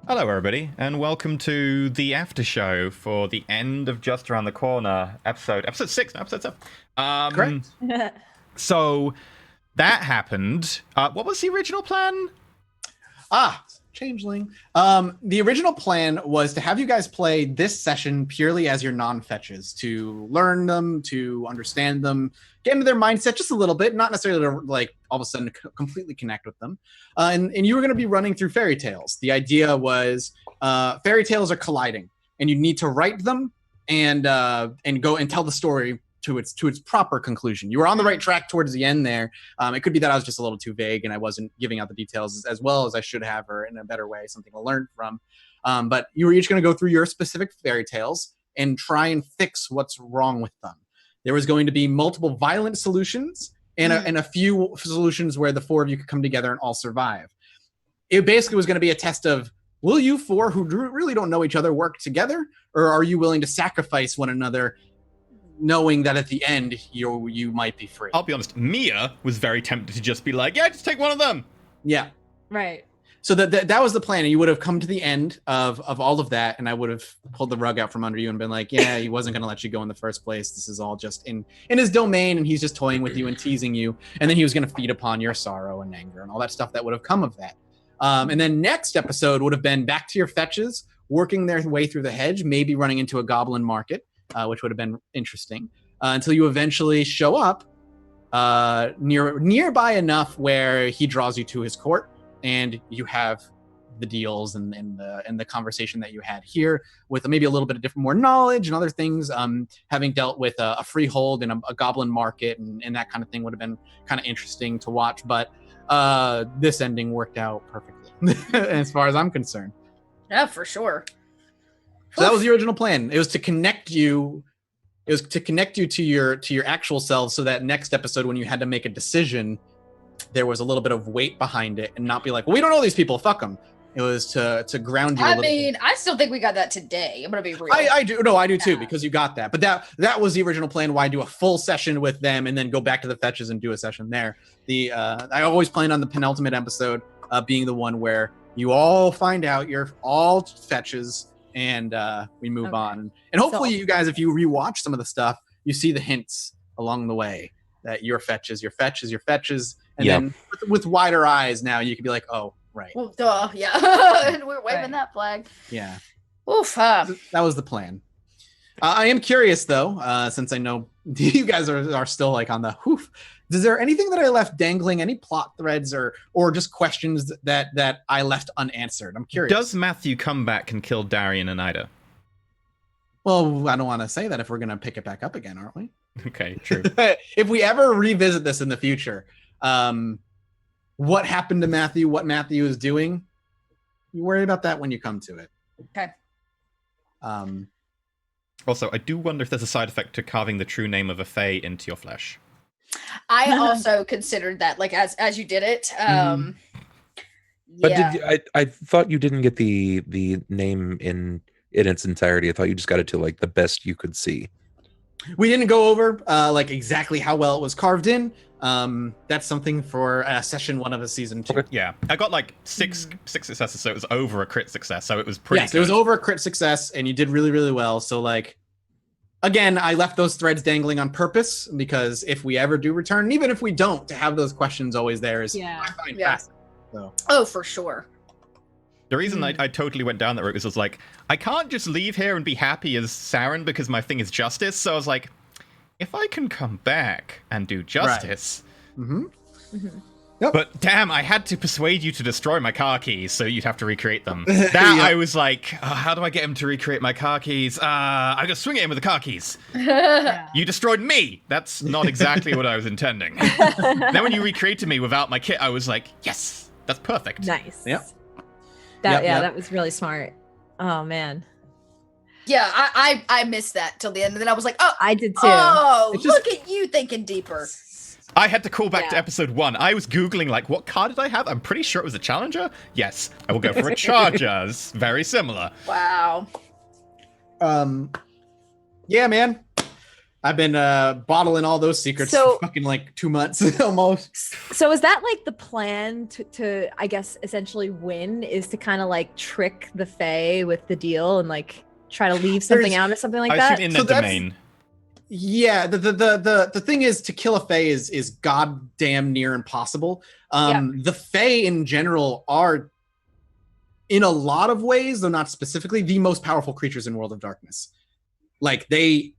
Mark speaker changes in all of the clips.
Speaker 1: Hello, everybody, and welcome to the after show for the end of Just Around the Corner episode 6, no, episode 7.
Speaker 2: Correct.
Speaker 1: So that happened. What was the original plan?
Speaker 2: Changeling. The original plan was to have you guys play this session purely as your non-fetches, to learn them, to understand them, get into their mindset just a little bit, not necessarily to like all of a sudden completely connect with them. And you were going to be running through fairy tales. The idea was fairy tales are colliding, and you need to write them and go and tell the story to its proper conclusion. You were on the right track towards the end there. It could be that I was just a little too vague and I wasn't giving out the details as well as I should have, or in a better way, something to learn from. But you were each going to go through your specific fairy tales and try and fix what's wrong with them. There was going to be multiple violent solutions and a few solutions where the four of you could come together and all survive. It basically was going to be a test of, will you four who really don't know each other work together, or are you willing to sacrifice one another, knowing that at the end you might be free?
Speaker 1: I'll be honest, Mia was very tempted to just be like, yeah, just take one of them.
Speaker 2: Yeah.
Speaker 3: Right.
Speaker 2: So that was the plan, and you would have come to the end of all of that, and I would have pulled the rug out from under you and been like, yeah, he wasn't going to let you go in the first place. This is all just in his domain, and he's just toying with you and teasing you, and then he was going to feed upon your sorrow and anger and all that stuff that would have come of that. And then next episode would have been back to your fetches, working their way through the hedge, maybe running into a goblin market, which would have been interesting, until you eventually show up nearby enough where he draws you to his court, and you have the deals and the conversation that you had here with maybe a little bit of different, more knowledge and other things. Having dealt with a freehold and a goblin market and that kind of thing would have been kind of interesting to watch. But this ending worked out perfectly as far as I'm concerned.
Speaker 3: Yeah, for sure.
Speaker 2: So that was the original plan. It was to connect you. It was to connect you to your actual selves, so that next episode, when you had to make a decision, there was a little bit of weight behind it, and not be like, well, we don't know these people, fuck them. It was to ground you.
Speaker 3: I still think we got that today. I'm gonna be real.
Speaker 2: I do too, because you got that. But that was the original plan. Why do a full session with them and then go back to the fetches and do a session there? I always planned on the penultimate episode being the one where you all find out you're all fetches, and we move on. And hopefully you guys, if you rewatch some of the stuff, you see the hints along the way that your fetches, and then with wider eyes now you can be like, oh, right.
Speaker 3: Well, duh, yeah. And we're waving that flag.
Speaker 2: Yeah.
Speaker 3: Oof.
Speaker 2: That was the plan. I am curious though, since I know you guys are still like on the hoof. Is there anything that I left dangling? Any plot threads or just questions that I left unanswered? I'm curious.
Speaker 1: Does Matthew come back and kill Darian and Ida?
Speaker 2: Well, I don't want to say that if we're going to pick it back up again, aren't we?
Speaker 1: Okay, true.
Speaker 2: If we ever revisit this in the future, what happened to Matthew, what Matthew is doing, you worry about that when you come to it.
Speaker 3: Okay.
Speaker 1: Also, I do wonder if there's a side effect to carving the true name of a fae into your flesh.
Speaker 3: I also considered that, like, as you did it.
Speaker 4: But
Speaker 3: yeah.
Speaker 4: I thought you didn't get the name in its entirety. I thought you just got it to like the best you could see.
Speaker 2: We didn't go over like exactly how well it was carved in. That's something for session 1 of a season 2.
Speaker 4: Okay.
Speaker 1: Yeah, I got like six successes, so it was over a crit success, so it was pretty good.
Speaker 2: It was over a crit success, and you did really, really well. So like, again, I left those threads dangling on purpose, because if we ever do return, and even if we don't, to have those questions always there is I find fascinating. So.
Speaker 3: Oh, for sure.
Speaker 1: The reason I totally went down that route was like, I can't just leave here and be happy as Saren because my thing is justice. So I was like, if I can come back and do justice.
Speaker 2: Right. Mm-hmm.
Speaker 3: Mm-hmm.
Speaker 2: Yep.
Speaker 1: But damn, I had to persuade you to destroy my car keys, so you'd have to recreate them. That I was like, oh, how do I get him to recreate my car keys? I'm gonna swing at him with the car keys. You destroyed me. That's not exactly what I was intending. Then when you recreated me without my kit, I was like, yes, that's perfect.
Speaker 5: Nice.
Speaker 2: Yep.
Speaker 5: That was really smart. Oh man.
Speaker 3: Yeah, I missed that till the end, and then I was like, oh,
Speaker 5: I did too.
Speaker 3: Oh, look at you thinking deeper.
Speaker 1: I had to call back to episode 1. I was Googling, like, what car did I have? I'm pretty sure it was a Challenger. Yes, I will go for a Charger. It's very similar.
Speaker 3: Wow.
Speaker 2: Yeah, man. I've been bottling all those secrets
Speaker 5: So-
Speaker 2: for fucking like 2 months almost.
Speaker 5: So is that like the plan to I guess essentially win, is to kind of like trick the Fae with the deal and like try to leave something
Speaker 2: There's-
Speaker 5: out or something like
Speaker 1: I
Speaker 5: that?
Speaker 1: assume in
Speaker 2: So
Speaker 1: their
Speaker 2: that's-
Speaker 1: domain.
Speaker 2: Yeah, the thing is, to kill a Fae is goddamn near impossible. The Fae in general are, in a lot of ways, though not specifically, the most powerful creatures in World of Darkness. Like, they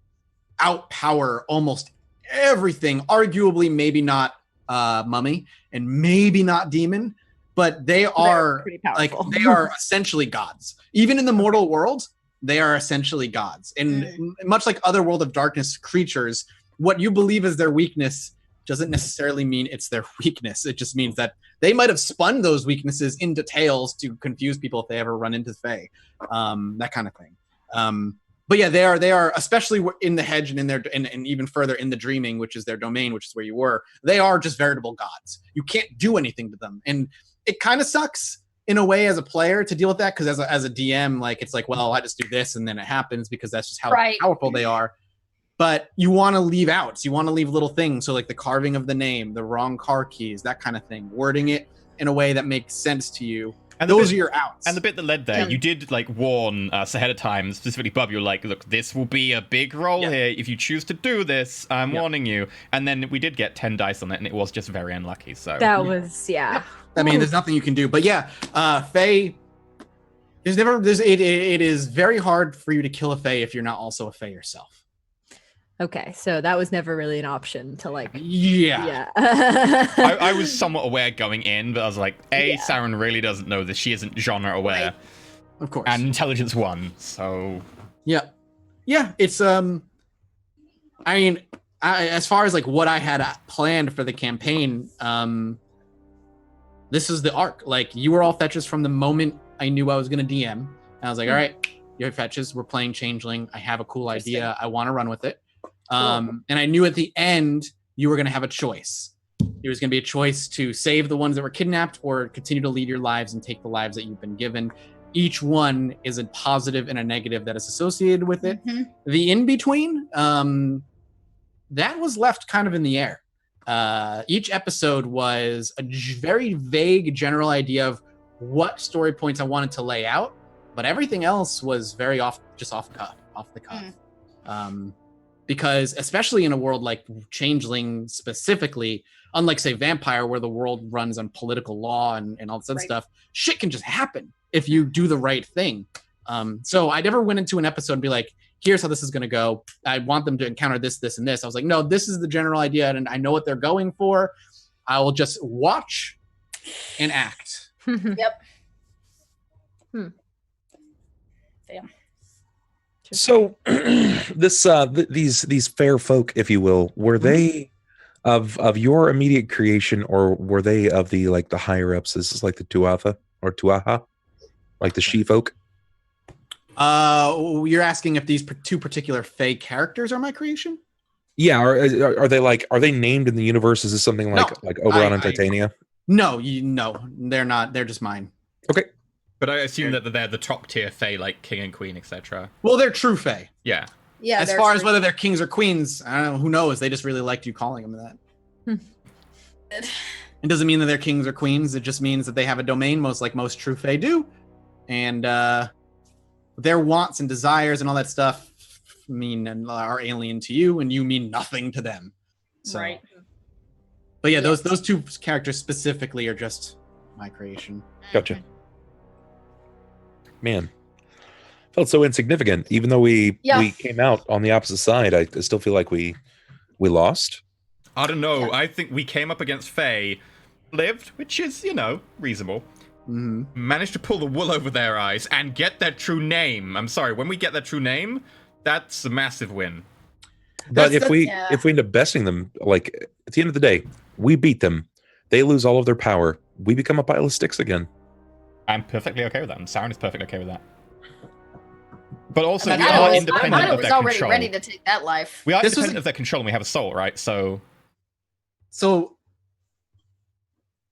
Speaker 2: outpower almost everything. Arguably, maybe not Mummy and maybe not Demon, but they are
Speaker 5: pretty
Speaker 2: like
Speaker 5: powerful.
Speaker 2: they are essentially gods. Even in the mortal world, they are essentially gods. And much like other World of Darkness creatures, what you believe is their weakness doesn't necessarily mean it's their weakness. It just means that they might have spun those weaknesses into tales to confuse people if they ever run into Fae, that kind of thing. But yeah, they are especially in the hedge and in their and even further in the dreaming, which is their domain, which is where you were. They are just veritable gods. You can't do anything to them, and it kind of sucks in a way as a player to deal with that, because as a DM, like, it's like, well, I just do this and then it happens, because that's just how powerful they are. But you want to leave outs. You want to leave little things. So like the carving of the name, the wrong car keys, that kind of thing. Wording it in a way that makes sense to you.
Speaker 1: And
Speaker 2: those are your outs.
Speaker 1: And the bit that led there, you did like warn us ahead of time, specifically Bub, you were like, look, this will be a big roll here. If you choose to do this, I'm warning you. And then we did get 10 dice on it, and it was just very unlucky. So
Speaker 5: That was,
Speaker 2: I mean, there's nothing you can do. But yeah, Fae, it is very hard for you to kill a Fae if you're not also a Fae yourself.
Speaker 5: Okay, so that was never really an option to like.
Speaker 2: Yeah.
Speaker 1: I was somewhat aware going in, but I was like, Saren really doesn't know this. She isn't genre aware.
Speaker 2: Right. Of course.
Speaker 1: And intelligence 1, so.
Speaker 2: Yeah. It's I mean, as far as like what I had planned for the campaign, this is the arc. Like, you were all fetches from the moment I knew I was gonna DM. And I was like, all right, you're fetches. We're playing Changeling. I have a cool idea. I want to run with it. And I knew at the end you were going to have a choice. It was going to be a choice to save the ones that were kidnapped or continue to lead your lives and take the lives that you've been given. Each one is a positive and a negative that is associated with it. The in-between, that was left kind of in the air. Each episode was a very vague general idea of what story points I wanted to lay out, but everything else was very off the cuff. Because especially in a world like Changeling specifically, unlike say Vampire, where the world runs on political law and all this other stuff, shit can just happen if you do the right thing. So I never went into an episode and be like, here's how this is going to go. I want them to encounter this, this, and this. I was like, no, this is the general idea, and I know what they're going for. I will just watch and act.
Speaker 3: Yep.
Speaker 4: So this these fair folk, if you will, were they of your immediate creation, or were they of the like the higher ups? This is like the Tuatha or Tuaha, like the she folk.
Speaker 2: You're asking if these two particular Fae characters are my creation?
Speaker 4: Yeah, are they like, are they named in the universe? Is this something like Oberon and Titania?
Speaker 2: No, they're not. They're just mine.
Speaker 4: Okay.
Speaker 1: But I assume that they're the top tier Fae, like King and Queen, etc.
Speaker 2: Well, they're true Fae.
Speaker 1: Yeah.
Speaker 3: Yeah.
Speaker 2: As far as whether they're kings or queens, I don't know. Who knows? They just really liked you calling them that. It doesn't mean that they're kings or queens. It just means that they have a domain, most true Fae do, and their wants and desires and all that stuff mean and are alien to you, and you mean nothing to them. So,
Speaker 3: right.
Speaker 2: But yeah, those two characters specifically are just my creation.
Speaker 4: Gotcha. Man, felt so insignificant. Even though we came out on the opposite side, I still feel like we lost.
Speaker 1: I don't know. I think we came up against Fae, lived, which is, reasonable. Managed to pull the wool over their eyes and get their true name. I'm sorry, when we get their true name, that's a massive win.
Speaker 4: But if we end up besting them, like at the end of the day, we beat them. They lose all of their power. We become a pile of sticks again.
Speaker 1: I'm perfectly okay with that, and Saren is perfectly okay with that. But also, we
Speaker 3: I
Speaker 1: are independent of their
Speaker 3: already
Speaker 1: control.
Speaker 3: ready to take that life.
Speaker 1: We are independent of their control, and we have a soul, right? So,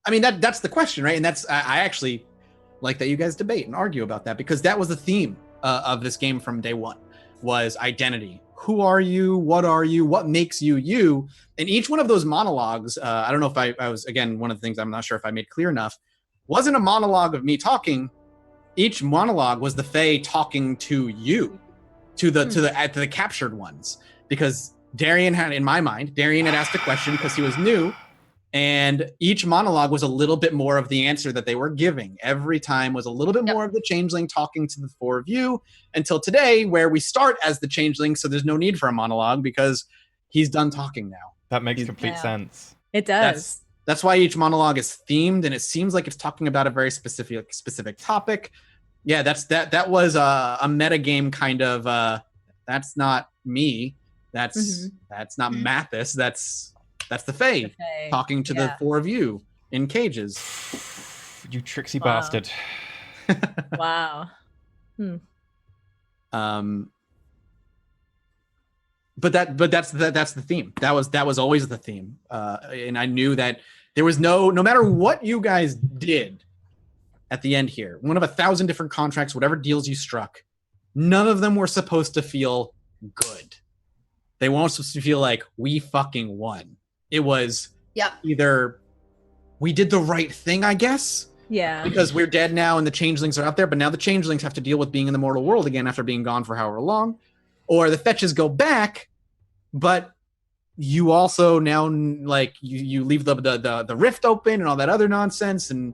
Speaker 2: I mean, that's the question, right? And that's I actually like that you guys debate and argue about that, because that was the theme of this game from day one, was identity. who are you, what makes you you. And each one of those monologues, I don't know if I was, again, one of the things I'm not sure if I made clear enough, wasn't a monologue of me talking. Each monologue was the Fae talking to you, to the captured ones, because Darian had, in my mind, Darian had asked a question because he was new, and each monologue was a little bit more of the answer that they were giving. Every time was a little bit more of the changeling talking to the four of you, until today, where we start as the changeling, so there's no need for a monologue because he's done talking now.
Speaker 1: That makes complete sense.
Speaker 5: It does.
Speaker 2: That's why each monologue is themed, and it seems like it's talking about a very specific topic. Yeah, that was a meta game kind of. That's not me. That's not Mathis. That's the Fae talking to the four of you in cages.
Speaker 1: You tricksy bastard.
Speaker 5: Wow.
Speaker 2: But that's the theme. That was always the theme. And I knew that there was no matter what you guys did at the end here, one of 1,000 different contracts, whatever deals you struck, none of them were supposed to feel good. They weren't supposed to feel like we fucking won. It was either we did the right thing, I guess.
Speaker 5: Yeah.
Speaker 2: Because we're dead now and the changelings are out there, but now the changelings have to deal with being in the mortal world again after being gone for however long. Or the fetches go back, but you also now like you leave the rift open and all that other nonsense, and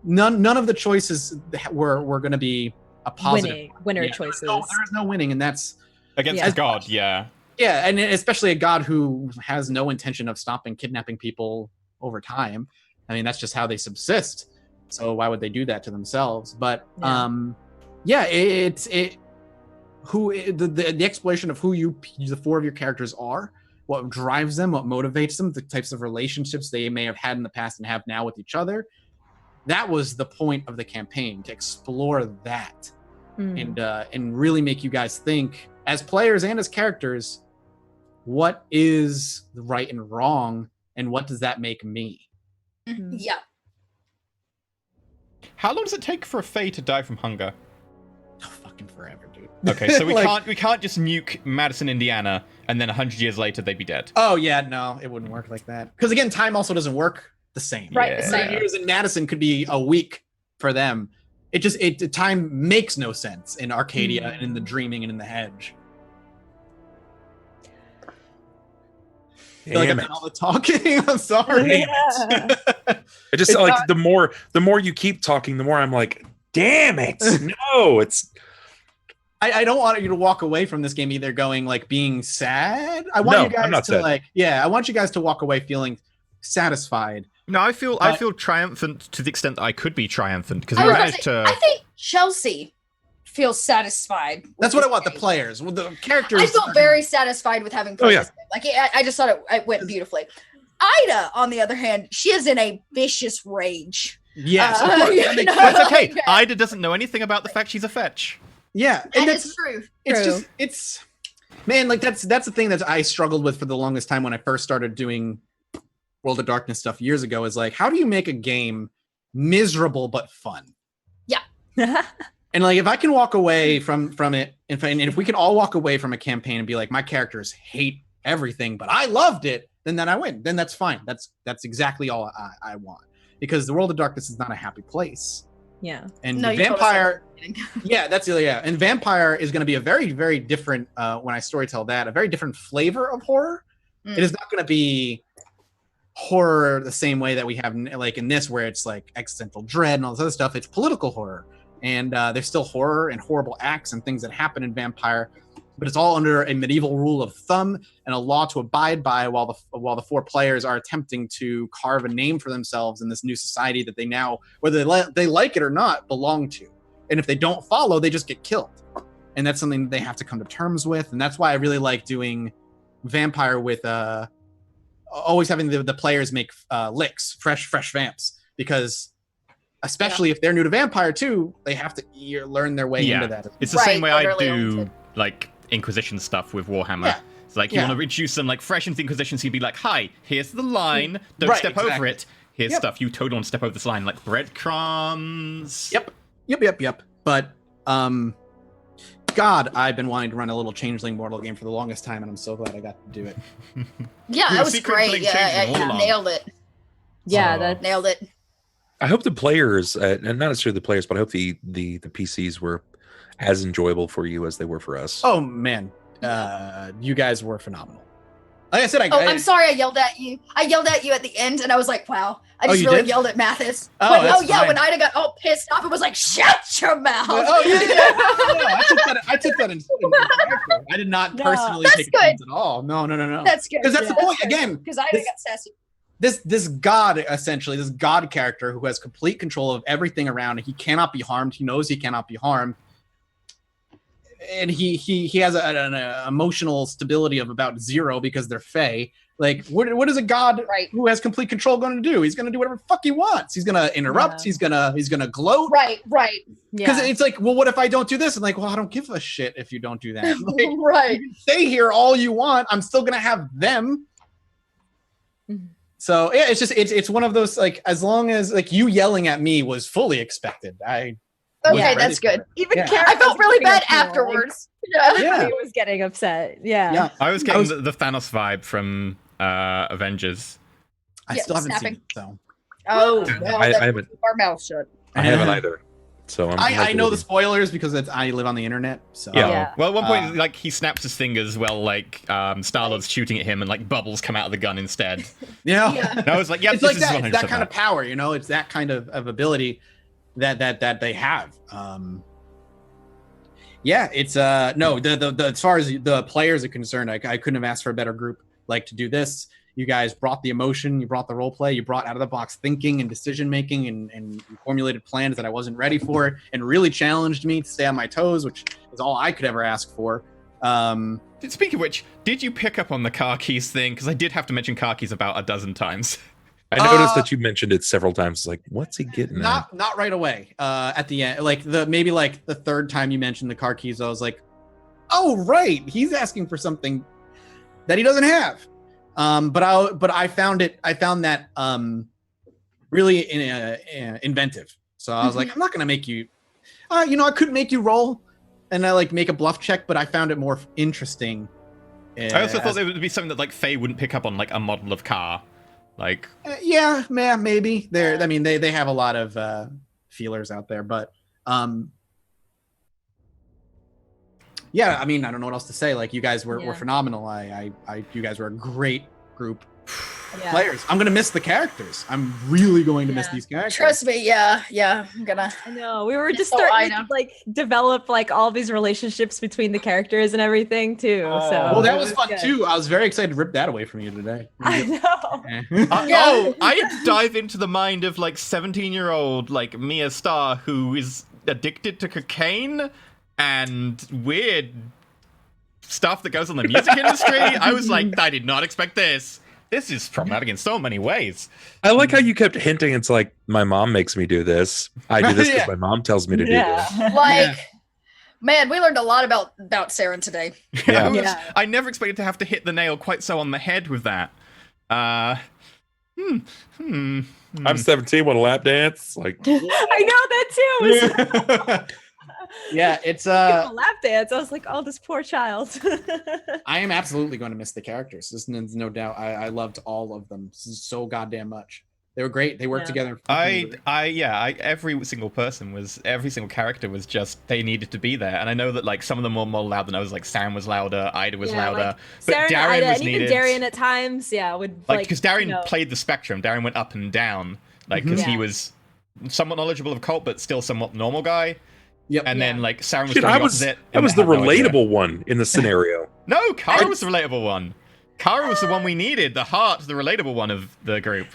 Speaker 2: none of the choices were going to be a positive
Speaker 5: winner choices.
Speaker 2: There is no winning, and that's
Speaker 1: against the god. Yeah,
Speaker 2: and especially a god who has no intention of stopping kidnapping people over time. I mean, that's just how they subsist. So why would they do that to themselves? But the exploration of who the four of your characters are, what drives them, what motivates them, the types of relationships they may have had in the past and have now with each other. That was the point of the campaign, to explore that and really make you guys think as players and as characters, what is right and wrong, and what does that make me?
Speaker 3: Yeah.
Speaker 1: How long does it take for a Fae to die from hunger?
Speaker 2: Oh, fucking forever, dude.
Speaker 1: Okay, so we can't just nuke Madison, Indiana, and then 100 years later they'd be dead.
Speaker 2: Oh yeah, no, it wouldn't work like that. Because again, time also doesn't work the same.
Speaker 3: Right, the same.
Speaker 2: Years in Madison could be a week for them. Time makes no sense in Arcadia and in the Dreaming and in the Hedge. I feel like I've done all the talking. I'm sorry.
Speaker 4: I just like the more you keep talking, the more I'm like, damn it. No, it's.
Speaker 2: I don't want you to walk away from this game either going like being sad. I want you guys to sad. I want you guys to walk away feeling satisfied.
Speaker 1: No, I feel triumphant to the extent that I could be triumphant because we managed to.
Speaker 3: I think Chelsea feels satisfied.
Speaker 2: That's what I want. The players, the characters.
Speaker 3: I felt very satisfied with having played this game. Like I just thought it went beautifully. Ida, on the other hand, she is in a vicious rage.
Speaker 2: Yes,
Speaker 1: that's okay. Ida doesn't know anything about the fact she's a fetch.
Speaker 2: Yeah, and
Speaker 3: that's true.
Speaker 2: It's man, like that's the thing that I struggled with for the longest time when I first started doing World of Darkness stuff years ago. Is like, how do you make a game miserable but fun?
Speaker 3: Yeah.
Speaker 2: And like, if I can walk away from it, and if we can all walk away from a campaign and be like, my characters hate everything, but I loved it, then I win. Then that's fine. That's exactly all I want. Because the World of Darkness is not a happy place.
Speaker 5: Yeah.
Speaker 2: And Vampire, and Vampire is going to be a very, very different, when I storytell that, a very different flavor of horror. It is not going to be horror the same way that we have like in this, where it's like existential dread and all this other stuff. It's political horror. And there's still horror and horrible acts and things that happen in Vampire, but it's all under a medieval rule of thumb and a law to abide by while the four players are attempting to carve a name for themselves in this new society that they now, whether they like it or not, belong to. And if they don't follow, they just get killed. And that's something they have to come to terms with. And that's why I really like doing Vampire with always having the players make licks, fresh vamps, because especially if they're new to Vampire too, they have to learn their way into that.
Speaker 1: It's the same way I do like Inquisition stuff with Warhammer. Yeah. It's like you want to introduce them like fresh into the Inquisition, so you'd be like, hi, here's the line, don't step over it. Here's stuff you totally want to step over this line, like breadcrumbs.
Speaker 2: Yep. But God, I've been wanting to run a little changeling mortal game for the longest time, and I'm so glad I got to do it.
Speaker 3: Yeah,
Speaker 1: You're
Speaker 3: that
Speaker 1: a
Speaker 3: was
Speaker 1: secret
Speaker 3: great.
Speaker 1: playing
Speaker 3: Yeah,
Speaker 1: changeling all along.
Speaker 3: nailed it.
Speaker 5: Yeah,
Speaker 1: Oh.
Speaker 5: that
Speaker 3: Nailed it.
Speaker 4: I hope the players, and not necessarily the players, but I hope the PCs were as enjoyable for you as they were for us.
Speaker 2: Oh man, you guys were phenomenal. Like I said,
Speaker 3: I'm sorry I yelled at you. I yelled at you at the end, and I was like, wow. I just
Speaker 2: you
Speaker 3: really
Speaker 2: did?
Speaker 3: yelled at Mathis.
Speaker 2: Oh, that's fine.
Speaker 3: When Ida got all pissed off, it was like, shut your mouth.
Speaker 2: Oh yeah. No, I took that in character. I did not personally
Speaker 3: That's
Speaker 2: take
Speaker 3: good.
Speaker 2: offense at all. No.
Speaker 3: That's good.
Speaker 2: Because that's the point. Again,
Speaker 3: Because Ida got sassy.
Speaker 2: this god, essentially, this god character who has complete control of everything around. He cannot be harmed. He knows he cannot be harmed. And he has an emotional stability of about 0 because they're Fae. Like, what is a god who has complete control going to do? He's going to do whatever the fuck he wants. He's going to interrupt. Yeah. He's going to gloat.
Speaker 3: Right.
Speaker 2: Because it's like, well, what if I don't do this? I'm like, well, I don't give a shit if you don't do that. Like,
Speaker 3: Right.
Speaker 2: you can stay here all you want. I'm still going to have them. So yeah, it's one of those, like, as long as like you yelling at me was fully expected.
Speaker 3: Okay,
Speaker 2: ready
Speaker 3: that's
Speaker 2: for
Speaker 3: good.
Speaker 2: it.
Speaker 5: even
Speaker 2: Yeah.
Speaker 5: Karen
Speaker 3: I felt
Speaker 5: was
Speaker 3: really
Speaker 5: getting
Speaker 3: bad
Speaker 5: upset, like,
Speaker 3: afterwards.
Speaker 5: Everybody was getting upset. Yeah.
Speaker 1: I was getting the Thanos vibe from Avengers.
Speaker 2: I
Speaker 3: Yeah,
Speaker 2: still haven't
Speaker 3: snapping.
Speaker 2: seen it, so
Speaker 3: Oh,
Speaker 4: I haven't.
Speaker 3: keep our mouth shut.
Speaker 4: I haven't either. So
Speaker 2: I know the spoilers because I live on the internet. So
Speaker 4: Yeah.
Speaker 5: Yeah.
Speaker 1: Well, at one point, like, he snaps his fingers while, like, Star-Lord's shooting at him and, like, bubbles come out of the gun instead.
Speaker 2: yeah.
Speaker 1: And I was like, yeah,
Speaker 2: It's
Speaker 1: this
Speaker 2: like
Speaker 1: is
Speaker 2: that.
Speaker 1: 100%
Speaker 2: It's that kind of power, you know. It's that kind of ability that they have. Yeah, it's no, the as far as the players are concerned, I couldn't have asked for a better group like to do this. You guys brought the emotion, you brought the role play, you brought out of the box thinking and decision making and formulated plans that I wasn't ready for, and really challenged me to stay on my toes, which is all I could ever ask for.
Speaker 1: Speaking of which, did you pick up on the car keys thing? Because I did have to mention car keys about a dozen times.
Speaker 4: I noticed that you mentioned it several times. It's like, what's he getting at?
Speaker 2: Not right away. At the end, like maybe the third time you mentioned the car keys, I was like, oh right, he's asking for something that he doesn't have. But I found that really inventive. So I was like, I'm not gonna make you. I couldn't make you roll, and I like make a bluff check, but I found it more interesting.
Speaker 1: I also thought it would be something that like Faye wouldn't pick up on, like a model of car. Like,
Speaker 2: yeah, maybe I mean, they have a lot of feelers out there, but yeah, I mean, I don't know what else to say. Like, you guys were phenomenal. You guys were a great group of players. I'm gonna miss the characters. I'm really going to miss these characters.
Speaker 3: Trust me, yeah, I'm gonna.
Speaker 5: I know. We were just
Speaker 3: So
Speaker 5: starting
Speaker 3: Ida.
Speaker 5: to like develop like all these relationships between the characters and everything too. So
Speaker 2: Well, that
Speaker 5: it
Speaker 2: was fun
Speaker 5: good.
Speaker 2: too. I was very excited to rip that away from you today.
Speaker 5: I know.
Speaker 1: oh, I dive into the mind of like 17-year-old like Mia Starr, who is addicted to cocaine and weird stuff that goes on the music industry. I was like, I did not expect this. This is problematic in so many ways.
Speaker 4: I like how you kept hinting. It's like, my mom makes me do this. I do this because my mom tells me to do this.
Speaker 3: Like, man, we learned a lot about Saren today.
Speaker 4: Yeah.
Speaker 1: I never expected to have to hit the nail quite so on the head with that.
Speaker 4: I'm 17, want a lap dance? Like,
Speaker 5: I know that too.
Speaker 2: Yeah, it's
Speaker 5: A lap dance. I was like, oh, this poor child.
Speaker 2: I am absolutely going to miss the characters. There's no doubt. I loved all of them so goddamn much. They were great. They worked together.
Speaker 1: Every single character was just, they needed to be there. And I know that like some of them were more loud than others. Like Sam was louder, Ida was louder,
Speaker 5: like,
Speaker 1: but
Speaker 5: Saren,
Speaker 1: Darren
Speaker 5: Ida,
Speaker 1: was
Speaker 5: and
Speaker 1: needed.
Speaker 5: even Darian at times, would
Speaker 1: like because Darren played the spectrum. Darren went up and down, like because he was somewhat knowledgeable of cult, but still somewhat normal guy.
Speaker 2: Yep.
Speaker 1: And then like Saren was
Speaker 4: shit,
Speaker 1: the
Speaker 4: I was
Speaker 1: opposite.
Speaker 4: the
Speaker 1: and had no idea.
Speaker 4: relatable one in the scenario.
Speaker 1: No, Kara was the relatable one. Kara was the one we needed. The heart, the relatable one of the group.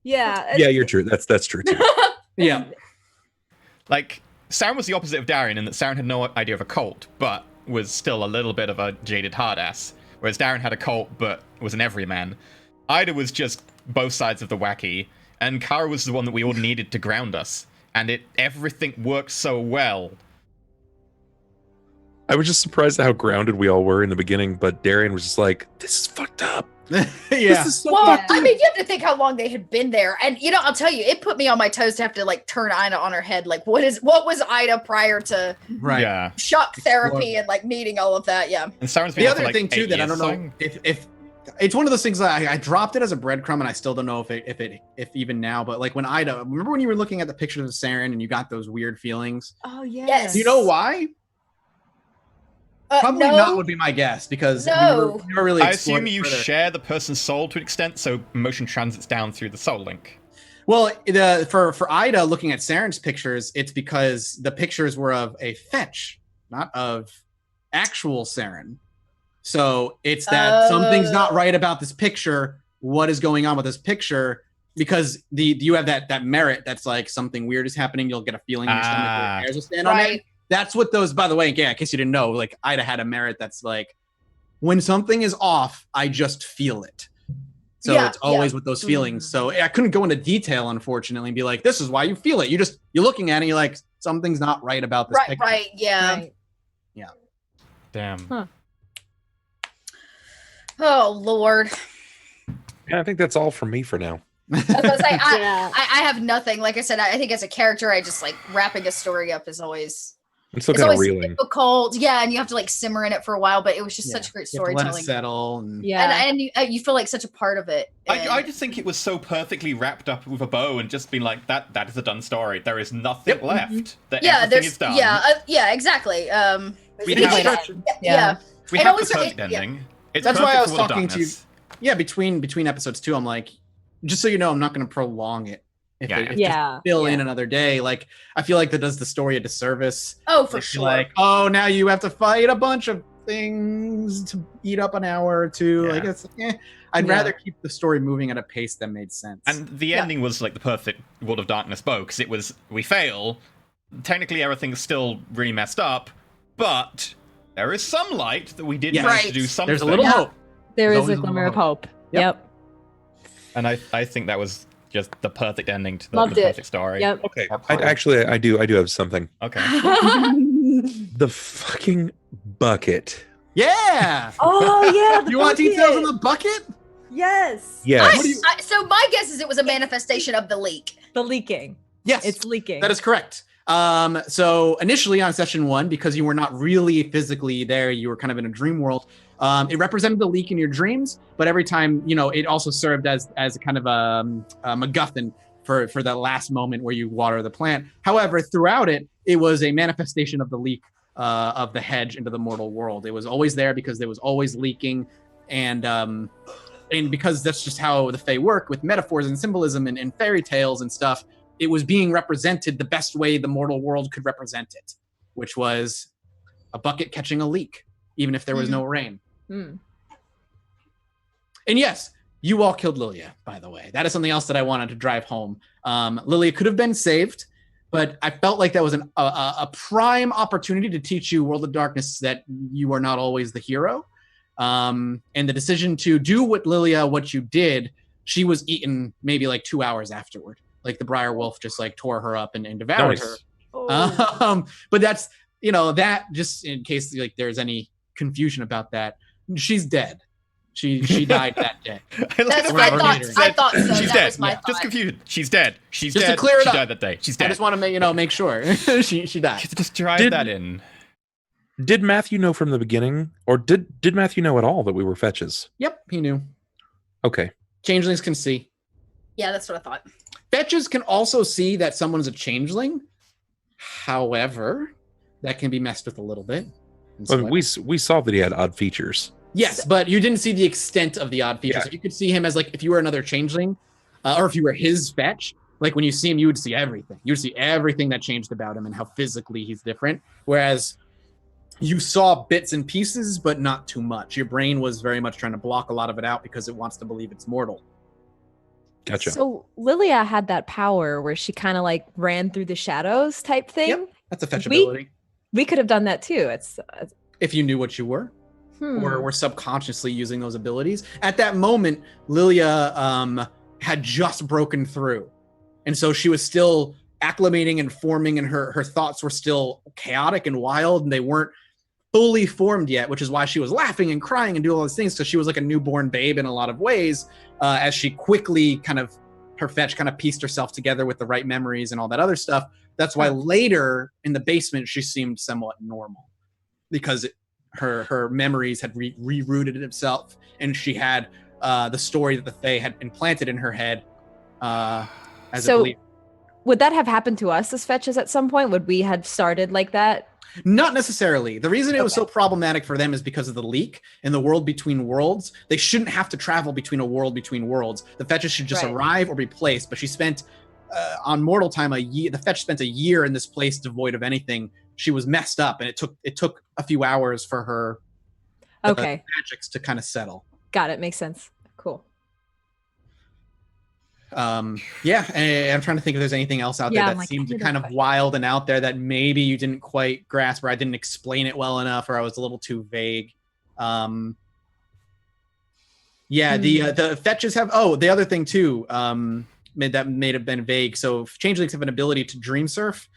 Speaker 5: Yeah,
Speaker 4: You're true. That's true too.
Speaker 2: Yeah.
Speaker 1: Like, Saren was the opposite of Darren in that Saren had no idea of a cult, but was still a little bit of a jaded hard ass. Whereas Darren had a cult, but was an everyman. Ida was just both sides of the wacky, and Kara was the one that we all needed to ground us. And everything worked so well.
Speaker 4: I was just surprised at how grounded we all were in the beginning, but Darian was just like, this is fucked up.
Speaker 2: Yeah.
Speaker 4: This is so
Speaker 3: Well,
Speaker 4: fucked
Speaker 3: I
Speaker 4: up.
Speaker 3: mean, you have to think how long they had been there, and I'll tell you, it put me on my toes to have to like turn Ida on her head. Like, what was Ida prior to
Speaker 2: Right.
Speaker 1: Yeah.
Speaker 3: shock therapy and like meeting all of that? Yeah.
Speaker 1: And Siren's been
Speaker 2: The
Speaker 1: there for,
Speaker 2: other
Speaker 1: like,
Speaker 2: thing too
Speaker 1: 8
Speaker 2: that I
Speaker 1: years
Speaker 2: don't
Speaker 1: or
Speaker 2: know
Speaker 1: something.
Speaker 2: if it's one of those things that I dropped it as a breadcrumb and I still don't know if even now, but like when Ida, remember when you were looking at the pictures of Saren and you got those weird feelings?
Speaker 5: Oh yeah.
Speaker 3: Yes.
Speaker 2: Do you know why? Probably
Speaker 3: no.
Speaker 2: not would be my guess because
Speaker 3: No.
Speaker 2: we were really
Speaker 1: I
Speaker 2: exploring
Speaker 1: assume
Speaker 2: it
Speaker 1: you
Speaker 2: further.
Speaker 1: share the person's soul to an extent, so motion transits down through the soul link.
Speaker 2: Well, for Ida looking at Saren's pictures, it's because the pictures were of a fetch, not of actual Saren. So it's that something's not right about this picture. What is going on with this picture? Because you have that merit that's like something weird is happening. You'll get a feeling in your stomach. Your hairs will stand on
Speaker 3: Right.
Speaker 2: it. That's what those. By the way, yeah, in case you didn't know, like Ida had a merit that's like when something is off, I just feel it. So
Speaker 3: Yeah,
Speaker 2: it's always with those feelings. So I couldn't go into detail, unfortunately, and be like, this is why you feel it. You're looking at it, and you're like, something's not right about this picture.
Speaker 3: Right. Yeah.
Speaker 5: Right.
Speaker 1: Damn.
Speaker 5: Huh.
Speaker 3: Oh Lord.
Speaker 4: Yeah, I think that's all from me for now.
Speaker 3: I was gonna say,
Speaker 5: Yeah.
Speaker 3: I have nothing. Like I said, I think as a character, I just like wrapping a story up is always
Speaker 4: I'm still
Speaker 3: it's
Speaker 4: kind of
Speaker 3: always
Speaker 4: reeling.
Speaker 3: difficult. Yeah, and you have to like simmer in it for a while. But it was just
Speaker 2: Yeah.
Speaker 3: such great
Speaker 2: You have to let it
Speaker 3: storytelling.
Speaker 2: settle. And
Speaker 5: Yeah.
Speaker 3: And you feel like such a part of it. And-
Speaker 1: I just think it was so perfectly wrapped up with a bow and just been like, that is a done story. There is nothing
Speaker 2: Yep.
Speaker 1: left. That
Speaker 3: yeah,
Speaker 1: everything
Speaker 3: there's
Speaker 1: is done.
Speaker 3: yeah, exactly.
Speaker 1: We
Speaker 3: Yeah.
Speaker 1: have,
Speaker 3: Yeah.
Speaker 1: we
Speaker 3: It
Speaker 1: have
Speaker 3: always-
Speaker 1: the perfect
Speaker 3: it- yeah.
Speaker 1: ending. It's
Speaker 2: That's why I
Speaker 1: perfect
Speaker 2: was
Speaker 1: for World of
Speaker 2: talking to you.
Speaker 1: Darkness.
Speaker 2: Yeah, between episodes 2, I'm like, just so you know, I'm not going to prolong it. If
Speaker 1: Yeah,
Speaker 2: it,
Speaker 1: yeah.
Speaker 2: if
Speaker 5: Yeah.
Speaker 2: just fill in
Speaker 5: Yeah.
Speaker 2: another day, like I feel like that does the story a disservice.
Speaker 3: Oh, for
Speaker 2: If
Speaker 3: sure.
Speaker 2: you're like, oh, now you have to fight a bunch of things to eat up an hour or two.
Speaker 1: Yeah.
Speaker 2: Like it's, I'd
Speaker 5: Yeah.
Speaker 2: rather keep the story moving at a pace that made sense.
Speaker 1: And the
Speaker 3: Yeah.
Speaker 1: ending was like the perfect World of Darkness bow, because it was, we fail, technically everything's still really messed up, but there is some light that we did
Speaker 2: Yes.
Speaker 1: manage to
Speaker 3: Right.
Speaker 1: do something.
Speaker 2: there's a little hope.
Speaker 5: There
Speaker 2: There's
Speaker 5: is a
Speaker 2: always a
Speaker 5: glimmer of
Speaker 2: little
Speaker 5: hope.
Speaker 2: Yep.
Speaker 5: Yep.
Speaker 1: And I think that was just the perfect ending to the
Speaker 5: Loved it.
Speaker 1: perfect story.
Speaker 5: Yep.
Speaker 4: Okay,
Speaker 1: Or
Speaker 4: I do have something.
Speaker 1: Okay.
Speaker 4: The fucking bucket.
Speaker 2: Yeah.
Speaker 5: Oh yeah. the
Speaker 2: You want
Speaker 5: bucket.
Speaker 2: details on the bucket?
Speaker 5: Yes.
Speaker 4: Yes.
Speaker 3: So my guess is it was a manifestation of the leak.
Speaker 5: The leaking.
Speaker 2: Yes.
Speaker 5: It's leaking.
Speaker 2: That is correct. So initially on session 1, because you were not really physically there, you were kind of in a dream world. It represented the leak in your dreams, but every time, it also served as a kind of a MacGuffin for that last moment where you water the plant. However, throughout it was a manifestation of the leak of the hedge into the mortal world. It was always there because there was always leaking, and because that's just how the Fae work with metaphors and symbolism and fairy tales and stuff. It was being represented the best way the mortal world could represent it, which was a bucket catching a leak, even if there was no rain.
Speaker 5: Mm.
Speaker 2: And yes, you all killed Lilia, by the way. That is something else that I wanted to drive home. Lilia could have been saved, but I felt like that was a prime opportunity to teach you World of Darkness that you are not always the hero. And the decision to do what you did, she was eaten maybe like 2 hours afterward. Like the Briar Wolf just like tore her up and devoured her.
Speaker 5: Oh.
Speaker 2: But that's, that just in case like there's any confusion about that, she's dead. She died that day.
Speaker 3: That's
Speaker 2: I thought-
Speaker 3: I thought so.
Speaker 1: She's
Speaker 3: That
Speaker 1: dead.
Speaker 3: was my
Speaker 1: Just
Speaker 3: thought.
Speaker 1: confusion. She's dead. She's
Speaker 2: Just to
Speaker 1: dead.
Speaker 2: clear it
Speaker 1: she
Speaker 2: up.
Speaker 1: died that day. She's
Speaker 2: I
Speaker 1: dead.
Speaker 2: just want to make sure she died.
Speaker 1: Just drive
Speaker 4: Did-
Speaker 1: that in.
Speaker 4: Did Matthew know from the beginning, or did Matthew know at all that we were fetches?
Speaker 2: Yep, he knew.
Speaker 4: Okay.
Speaker 2: Changelings can see.
Speaker 3: Yeah, that's what I thought.
Speaker 2: Fetches can also see that someone's a changeling. However, that can be messed with a little bit.
Speaker 4: I mean, we saw that he had odd features.
Speaker 2: Yes, but you didn't see the extent of the odd features.
Speaker 4: Yeah.
Speaker 2: You could see him as like if you were another changeling, or if you were his fetch. Like when you see him, you would see everything. You would see everything that changed about him and how physically he's different. Whereas you saw bits and pieces, but not too much. Your brain was very much trying to block a lot of it out because it wants to believe it's mortal.
Speaker 4: Gotcha.
Speaker 5: So Lilia had that power where she kind of like ran through the shadows type thing.
Speaker 2: Yep. That's a fetch
Speaker 5: We-
Speaker 2: ability.
Speaker 5: We could have done that too. It's
Speaker 2: If you knew what you were.
Speaker 5: hmm.
Speaker 2: or were subconsciously using those abilities. At that moment, Lilia had just broken through. And so she was still acclimating and forming, and her thoughts were still chaotic and wild, and they weren't fully formed yet, which is why she was laughing and crying and doing all those things, because she was like a newborn babe in a lot of ways, as she quickly her fetch kind of pieced herself together with the right memories and all that other stuff. That's why later in the basement she seemed somewhat normal, because her memories had rerouted itself, and she had the story that the Fae had implanted in her head as a belief.
Speaker 5: Would that have happened to us as fetches at some point? Would we have started like that?
Speaker 2: Not necessarily. The reason it was so problematic for them is because of the leak in the world between worlds. They shouldn't have to travel between a world between worlds. The fetches should just arrive or be placed. But she spent on mortal time a year. The fetch spent a year in this place devoid of anything. She was messed up, and it took a few hours for her magics to kind of settle.
Speaker 5: Got it. Makes sense. Cool.
Speaker 2: Yeah, and I'm trying to think if there's anything else out there that seemed kind of wild and out there that maybe you didn't quite grasp, or I didn't explain it well enough, or I was a little too vague. The fetches have the other thing too, that may have been vague. So changelings have an ability to dream surf.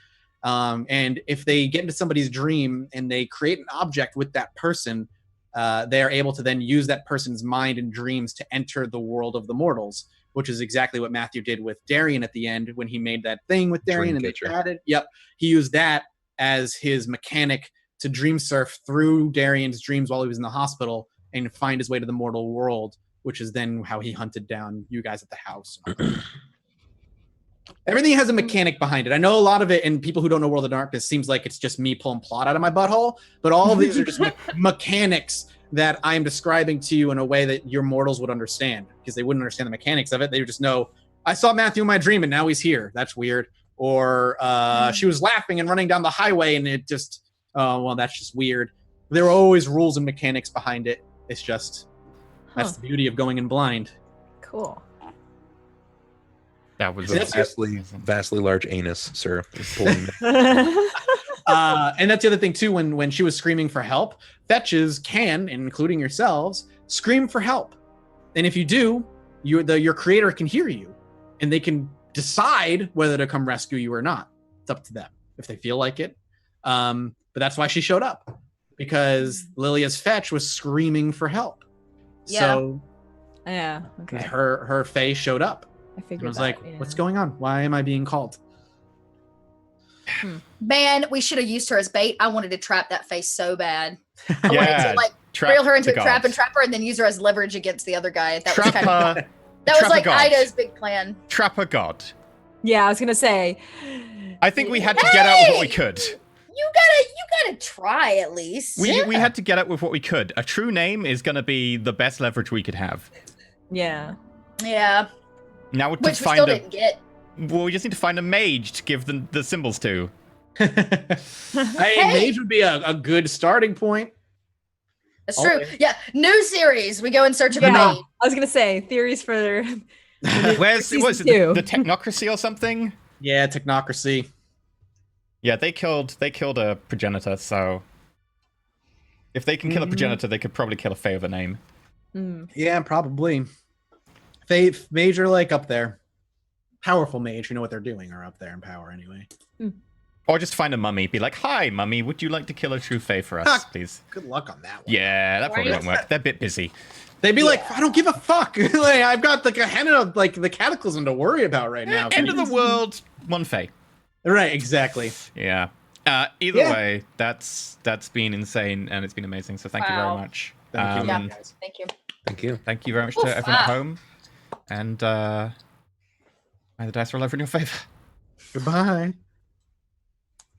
Speaker 2: And if they get into somebody's dream and they create an object with that person, they are able to then use that person's mind and dreams to enter the world of the mortals, which is exactly what Matthew did with Darian at the end when he made that thing with Darian and they chatted. Yep. He used that as his mechanic to dream surf through Darian's dreams while he was in the hospital and find his way to the mortal world, which is then how he hunted down you guys at the house. Everything has a mechanic behind it. I know a lot of it, and people who don't know World of Darkness seems like it's just me pulling plot out of my butthole, but all of these are just mechanics that I'm describing to you in a way that your mortals would understand, because they wouldn't understand the mechanics of it. They would just know, I saw Matthew in my dream and now he's here. That's weird. Or she was laughing and running down the highway and it just, that's just weird. There are always rules and mechanics behind it. It's just, that's the beauty of going in blind.
Speaker 5: Cool.
Speaker 1: That was
Speaker 4: vastly large anus, sir.
Speaker 2: And that's the other thing too. When she was screaming for help, fetches can, including yourselves, scream for help. And if you do, your creator can hear you, and they can decide whether to come rescue you or not. It's up to them if they feel like it. But that's why she showed up, because Lilia's fetch was screaming for help.
Speaker 3: Yeah.
Speaker 2: So
Speaker 5: okay.
Speaker 2: Her Fae showed up.
Speaker 5: I figured.
Speaker 2: I was like, what's going on? Why am I being called?
Speaker 3: Man, we should have used her as bait. I wanted to trap that face so bad. I
Speaker 1: Yeah,
Speaker 3: wanted to reel her into a trap and trap her, and then use her as leverage against the other guy. That was kind of that was like Ida's big plan.
Speaker 1: Trap a god.
Speaker 5: Yeah, I was gonna say.
Speaker 1: I think we had to get out with what we could.
Speaker 3: You gotta try at least.
Speaker 1: We had to get out with what we could. A true name is gonna be the best leverage we could have.
Speaker 5: Yeah.
Speaker 3: Yeah.
Speaker 1: Now we
Speaker 3: Which we still didn't get.
Speaker 1: Well, we just need to find a mage to give them the symbols to.
Speaker 2: Mage would be a good starting point.
Speaker 3: That's true. Yeah, new series. We go in search of a mage.
Speaker 5: I was gonna say theories for.
Speaker 1: Where's was it the technocracy or something?
Speaker 2: Yeah, technocracy.
Speaker 1: Yeah, they killed a progenitor. So if they can kill a progenitor, they could probably kill a Fae of a name.
Speaker 2: Yeah, probably. Fae mage are like up there. Powerful mage who know what they're doing are up there in power anyway.
Speaker 1: Or just find a mummy. Be like, hi, mummy, would you like to kill a true Fae for us, please?
Speaker 2: Good luck on that one.
Speaker 1: Yeah, that probably won't work. They're a bit busy.
Speaker 2: They'd be like, I don't give a fuck. Like, I've got the Gehenna, like the cataclysm to worry about right now.
Speaker 1: End of the world, one Fae.
Speaker 2: Right, exactly.
Speaker 1: Yeah. Either way, that's been insane and it's been amazing. So thank you very much.
Speaker 2: Thank you,
Speaker 3: guys. Thank you.
Speaker 4: Thank you.
Speaker 1: Thank you very much to everyone at home. And may the dice roll over in your favor.
Speaker 2: Goodbye.